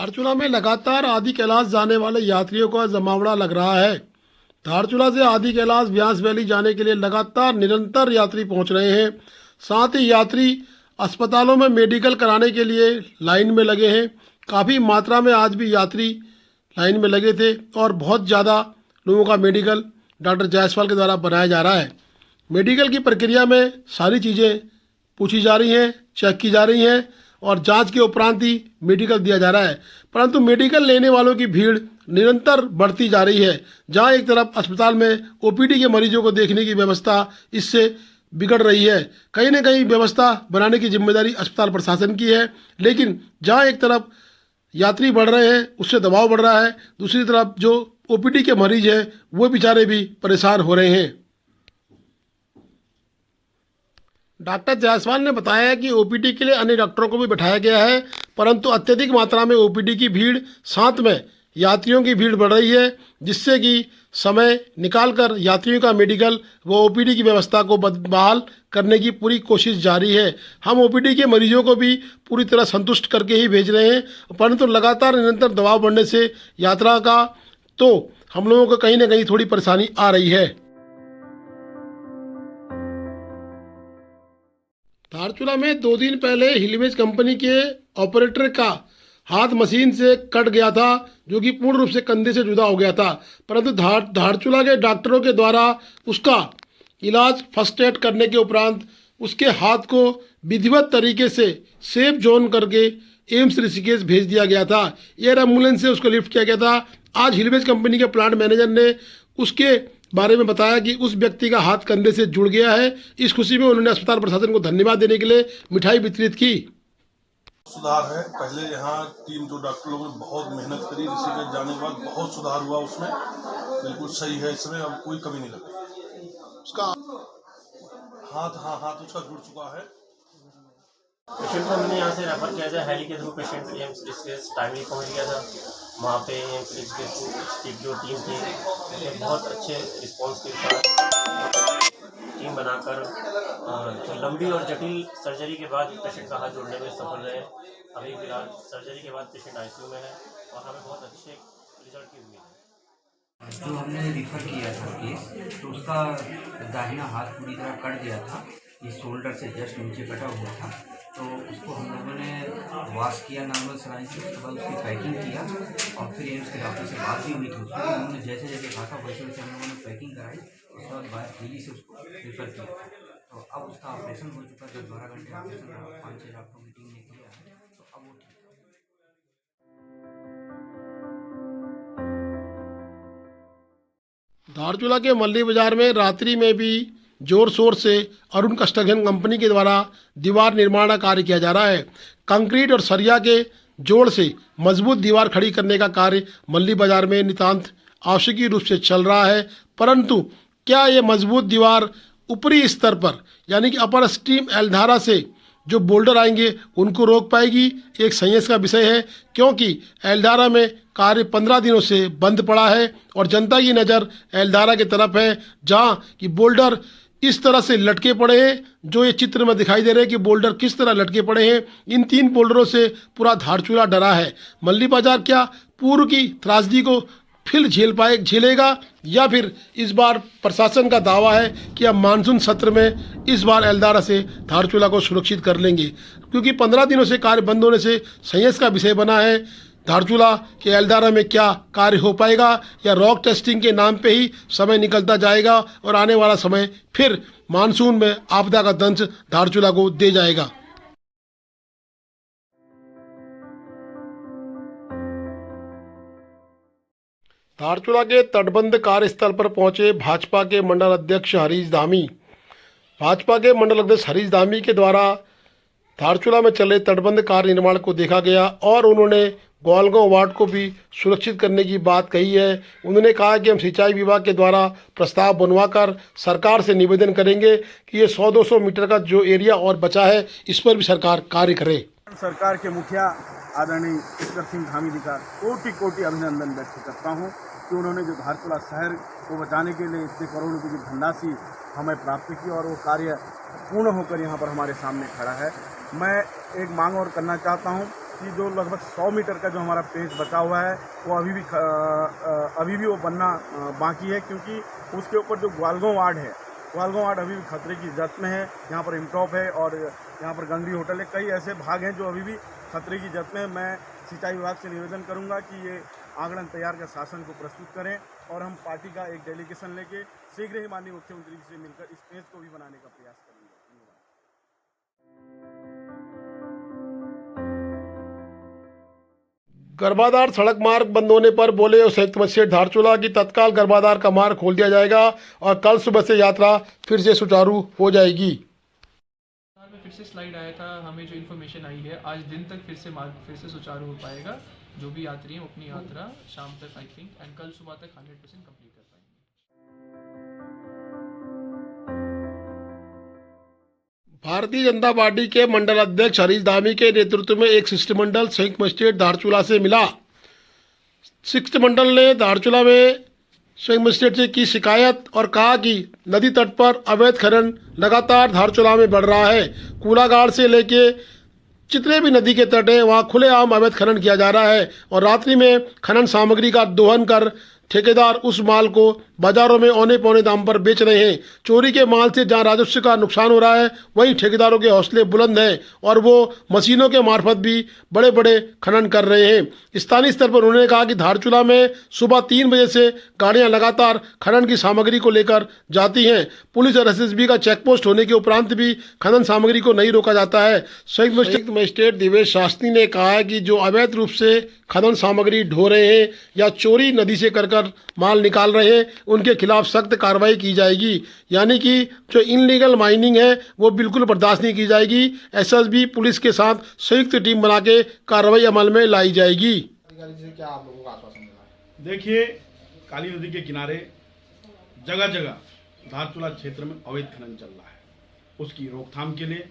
धारचूला में लगातार आदि कैलाश जाने वाले यात्रियों का जमावड़ा लग रहा है। धारचूला से आदि कैलाश व्यास वैली जाने के लिए लगातार निरंतर यात्री पहुंच रहे हैं। साथ ही यात्री अस्पतालों में मेडिकल कराने के लिए लाइन में लगे हैं। काफ़ी मात्रा में आज भी यात्री लाइन में लगे थे और बहुत ज़्यादा लोगों का मेडिकल डॉक्टर जायसवाल के द्वारा बनाया जा रहा है। मेडिकल की प्रक्रिया में सारी चीज़ें पूछी जा रही हैं, चेक की जा रही हैं और जांच के उपरांत ही मेडिकल दिया जा रहा है। परंतु मेडिकल लेने वालों की भीड़ निरंतर बढ़ती जा रही है। जहां एक तरफ अस्पताल में ओपीडी के मरीजों को देखने की व्यवस्था इससे बिगड़ रही है, कहीं ना कहीं व्यवस्था बनाने की जिम्मेदारी अस्पताल प्रशासन की है। लेकिन जहां एक तरफ यात्री बढ़ रहे हैं उससे दबाव बढ़ रहा है, दूसरी तरफ जो ओपीडी के मरीज हैं वो बेचारे भी परेशान हो रहे हैं। डॉक्टर जायसवाल ने बताया कि ओपीडी के लिए अन्य डॉक्टरों को भी बैठाया गया है, परंतु अत्यधिक मात्रा में ओपीडी की भीड़, साथ में यात्रियों की भीड़ बढ़ रही है, जिससे कि समय निकालकर यात्रियों का मेडिकल व ओपीडी की व्यवस्था को बहाल करने की पूरी कोशिश जारी है। हम ओपीडी के मरीजों को भी पूरी तरह संतुष्ट करके ही भेज रहे हैं, परंतु लगातार निरंतर दबाव बढ़ने से यात्रा का तो हम लोगों को कहीं ना कहीं थोड़ी परेशानी आ रही है। धारचूला में 2 दिन पहले हिलवेज कंपनी के ऑपरेटर का हाथ मशीन से कट गया था, जो कि पूर्ण रूप से कंधे से जुदा हो गया था। परंतु धारचूला के डॉक्टरों के द्वारा उसका इलाज फर्स्ट एड करने के उपरांत उसके हाथ को विधिवत तरीके से सेफ जोन करके एम्स ऋषिकेश भेज दिया गया था। एयर एम्बुलेंस से उसको लिफ्ट किया गया था। आज हिलवेज कंपनी के प्लांट मैनेजर ने उसके बारे में बताया कि उस व्यक्ति का हाथ कंधे से जुड़ गया है। इस खुशी में उन्होंने अस्पताल प्रशासन को धन्यवाद देने के लिए मिठाई वितरित की। सुधार है। पहले यहाँ टीम जो डॉक्टर लोगों ने बहुत मेहनत करी, ऋषिकेश जाने के बाद बहुत सुधार हुआ उसमें, बिल्कुल सही है। इसमें अब कोई कमी नहीं लगी। उसका हाथ उसका जुड़ चुका है। पेशेंट को हमने यहाँ से रेफर किया था हेली के through. Patient AIIMS Rishikesh timely पहुँच गया था। वहाँ पे एम्स ऋषिकेश की जो टीम थी बहुत अच्छे रिस्पॉन्स के साथ टीम बनाकर तो लंबी और जटिल सर्जरी के बाद पेशेंट का हाथ जोड़ने में सफल रहे। अभी फिलहाल सर्जरी के बाद पेशेंट आईसीयू में है और हमें बहुत अच्छे रिजल्ट की उम्मीद है। जो हमने रिफ़र किया था केस, तो उसका दाहिना हाथ पूरी तरह कट गया था। ये शोल्डर से जस्ट नीचे कटा हुआ था। तो उसको हम लोगों ने वॉश किया नॉर्मल सलाइन से, उसके बाद उसकी पैकिंग किया और फिर एम्स के डॉक्टर से बात भी हुई थी। उसमें उन्होंने जैसे जैसे कहा था वैसे वैसे हम लोगों ने पैकिंग कराई। उसके बाद बाहर दिल्ली से उसको रेफ़र किया। तो अब उसका ऑपरेशन हो चुका है। 12 घंटे ऑपरेशन रहा, 5-6 डॉक्टरों की टीम ने किया है, तो अब वो ठीक है। धारचूला के मल्ली बाजार में रात्रि में भी जोर शोर से अरुण कंस्ट्रक्शन कंपनी के द्वारा दीवार निर्माण का कार्य किया जा रहा है। कंक्रीट और सरिया के जोड़ से मजबूत दीवार खड़ी करने का कार्य मल्ली बाजार में नितांत आवश्यक रूप से चल रहा है। परंतु क्या ये मजबूत दीवार ऊपरी स्तर पर यानी कि अपर स्ट्रीम एल्धारा से जो बोल्डर आएंगे उनको रोक पाएगी, एक संदेश का विषय है, क्योंकि एल्धारा में कार्य 15 दिनों से बंद पड़ा है और जनता की नज़र एल्धारा की तरफ है, जहां कि बोल्डर इस तरह से लटके पड़े हैं। जो ये चित्र में दिखाई दे रहे हैं कि बोल्डर किस तरह लटके पड़े हैं, इन 3 बोल्डरों से पूरा धारचूला डरा है। मल्ली बाजार क्या पूर्व की त्रासदी को फिर झेलेगा या फिर इस बार प्रशासन का दावा है कि अब मानसून सत्र में इस बार एल्धारा से धारचूला को सुरक्षित कर लेंगे, क्योंकि 15 दिनों से कार्य बंद होने से संदेश का विषय बना है। धारचूला के एल्धारा में क्या कार्य हो पाएगा या रॉक टेस्टिंग के नाम पे ही समय निकलता जाएगा और आने वाला समय फिर मानसून में आपदा का दंश धारचूला को दे जाएगा। धारचूला के तटबंध कार्यस्थल पर पहुंचे भाजपा के मंडल अध्यक्ष हरीश धामी। भाजपा के मंडल अध्यक्ष हरीश धामी के द्वारा धारचूला में चले तटबंध कार्य निर्माण को देखा गया और उन्होंने ग्वालगांव वार्ड को भी सुरक्षित करने की बात कही है। उन्होंने कहा कि हम सिंचाई विभाग के द्वारा प्रस्ताव बनवाकर सरकार से निवेदन करेंगे कि ये 100-200 मीटर का जो एरिया और बचा है इस पर भी सरकार कार्य करे। सरकार के मुखिया आदरणीय ईश्वर सिंह धामी जी का कोटि कोटि अभिनंदन व्यक्त करता हूँ कि उन्होंने जो धारचूला शहर को बचाने के लिए इतने करोड़ रुपये की धनराशि हमें प्राप्त की और वो कार्य पूर्ण होकर यहाँ पर हमारे सामने खड़ा है। मैं एक मांग और करना चाहता हूँ कि जो लगभग 100 मीटर का जो हमारा पेज बचा हुआ है वो अभी भी वो बनना बाकी है, क्योंकि उसके ऊपर जो ग्वालगांव वार्ड है, ग्वालगांव वार्ड अभी भी खतरे की जद में है। यहाँ पर इमटॉप है और यहाँ पर गंगरी होटल है, कई ऐसे भाग हैं जो अभी भी खतरे की जद में है। मैं सिंचाई विभाग से निवेदन करूँगा कि ये आंकड़न तैयार कर शासन को प्रस्तुत करें और हम पार्टी का एक डेलीगेशन लेके शीघ्र ही माननीय मुख्यमंत्री जी से मिलकर इस पेज को भी बनाने का प्रयास करेंगे। धन्यवाद। गर्भाधार सड़क मार्ग बंद होने पर बोले संयुक्त मजिस्ट्रेट धारचूला की तत्काल गर्भाधार का मार्ग खोल दिया जाएगा और कल सुबह से यात्रा फिर से सुचारू हो जाएगी। में फिर से स्लाइड आया था, हमें जो इन्फॉर्मेशन आई है आज दिन तक फिर से मार्ग फिर से सुचारू हो पाएगा। जो भी यात्री हैं अपनी यात्रा शाम तक आई थिंक एंड कल सुबह तक 100% कंप्लीट कर पाएंगे। भारतीय जनता पार्टी के मंडल अध्यक्ष हरीश धामी के नेतृत्व में एक शिष्टमंडल संयुक्त मजिस्ट्रेट धारचूला से मिला। शिष्टमंडल ने धारचूला में संयुक्त मजिस्ट्रेट से की शिकायत और कहा कि नदी तट पर अवैध खनन लगातार धारचूला में बढ़ रहा है। कूलागाड़ से लेके जितने भी नदी के तट हैं वहाँ खुलेआम अवैध खनन किया जा रहा है और रात्रि में खनन सामग्री का दोहन कर ठेकेदार उस माल को बाजारों में औने पौने दाम पर बेच रहे हैं। चोरी के माल से जहां राजस्व का नुकसान हो रहा है वहीं ठेकेदारों के हौसले बुलंद हैं और वो मशीनों के मार्फत भी बड़े बड़े खनन कर रहे हैं। स्थानीय स्तर पर उन्होंने कहा कि धारचूला में सुबह 3 बजे से गाड़ियां लगातार खनन की सामग्री को लेकर जाती हैं। पुलिस और एसएसबी का चेकपोस्ट होने के उपरांत भी खनन सामग्री को नहीं रोका जाता है। संयुक्त मजिस्ट्रेट दिवेश शास्त्री ने कहा है कि जो अवैध रूप से खनन सामग्री ढो रहे हैं या चोरी नदी से कर माल निकाल रहे हैं उनके खिलाफ सख्त कार्रवाई की जाएगी। यानी कि जो इनलीगल माइनिंग है वो बिल्कुल बर्दाश्त नहीं की जाएगी। एसएसबी पुलिस के साथ संयुक्त टीम बना के कार्रवाई अमल में लाई जाएगी। क्या आप लोगों का आश्वासन मिला है? देखिए, काली नदी के किनारे जगह जगह धारचूला क्षेत्र में अवैध खनन चल रहा है। उसकी रोकथाम के लिए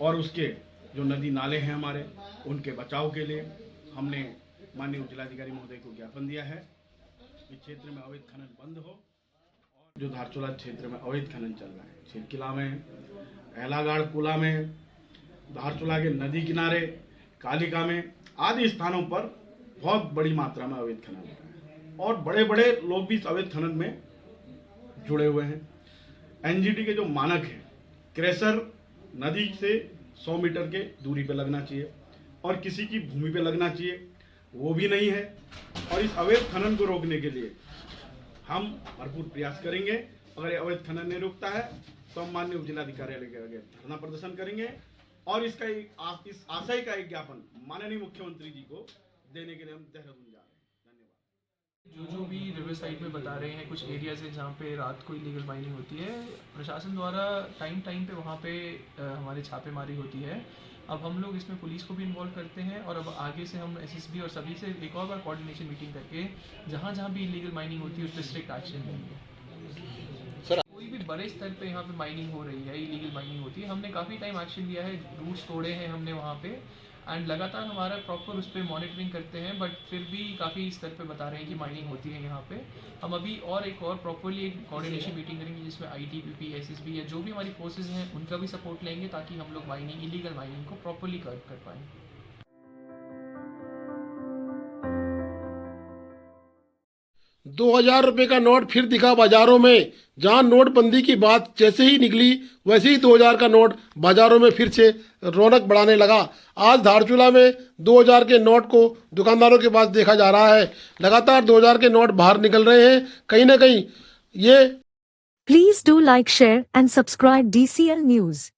और उसके जो नदी नाले हैं हमारे उनके बचाव के लिए हमने माननीय जिलाधिकारी महोदय को ज्ञापन दिया है कि क्षेत्र में अवैध खनन बंद हो। और जो धारचूला क्षेत्र में अवैध खनन चल रहा है, छिरकिला में, एलागाड़ कुला में, धारचूला के नदी किनारे, कालिका में आदि स्थानों पर बहुत बड़ी मात्रा में अवैध खनन हो रहा है और बड़े बड़े लोग भी इस अवैध खनन में जुड़े हुए हैं। एनजीटी के जो मानक हैं, क्रेशर नदी से 100 मीटर के दूरी पे लगना चाहिए और किसी की भूमि पे लगना चाहिए, वो भी नहीं है। और इस अवैध खनन को रोकने के लिए हम भरपूर प्रयास करेंगे। अगर अवैध खनन नहीं रुकता है तो हम माननीय जिलाधिकारी के आगे धरना प्रदर्शन करेंगे और इसका इस आशय का एक ज्ञापन माननीय मुख्यमंत्री जी को देने के लिए हम देहरादून जा रहे हैं। धन्यवाद। जो भी रिवर साइड में बता रहे हैं कुछ एरियाज हैं जहाँ पे रात को इलीगल माइनिंग होती है, प्रशासन द्वारा टाइम पे वहाँ पे हमारी छापेमारी होती है। अब हम लोग इसमें पुलिस को भी इन्वॉल्व करते हैं और अब आगे से हम एसएसबी और सभी से एक और बार कोऑर्डिनेशन मीटिंग करके जहाँ जहाँ भी इलीगल माइनिंग होती है उस पर स्ट्रिक्ट एक्शन लेंगे। कोई भी बड़े स्तर पे यहाँ पे माइनिंग हो रही है, इलीगल माइनिंग होती है, हमने काफ़ी टाइम एक्शन लिया है, रूट्स तोड़े हैं हमने वहाँ पे एंड लगातार हमारा प्रॉपर उस पर मॉनिटरिंग करते हैं, बट फिर भी काफ़ी स्तर पे बता रहे हैं कि माइनिंग होती है यहाँ पे। हम अभी और एक और प्रॉपरली एक कोऑर्डिनेशन मीटिंग करेंगे जिसमें आईटीबीपी, एसएसबी या जो भी हमारी फोर्सेज हैं उनका भी सपोर्ट लेंगे ताकि हम लोग माइनिंग, इलीगल माइनिंग को प्रॉपरली कर्व कर पाएँ। 2000 रुपये का नोट फिर दिखा बाजारों में। जहां नोटबंदी की बात जैसे ही निकली वैसे ही 2000 का नोट बाजारों में फिर से रौनक बढ़ाने लगा। आज धारचूला में 2000 के नोट को दुकानदारों के पास देखा जा रहा है। लगातार 2000 के नोट बाहर निकल रहे हैं। कहीं ना कहीं ये Please do like, share and subscribe DCL News.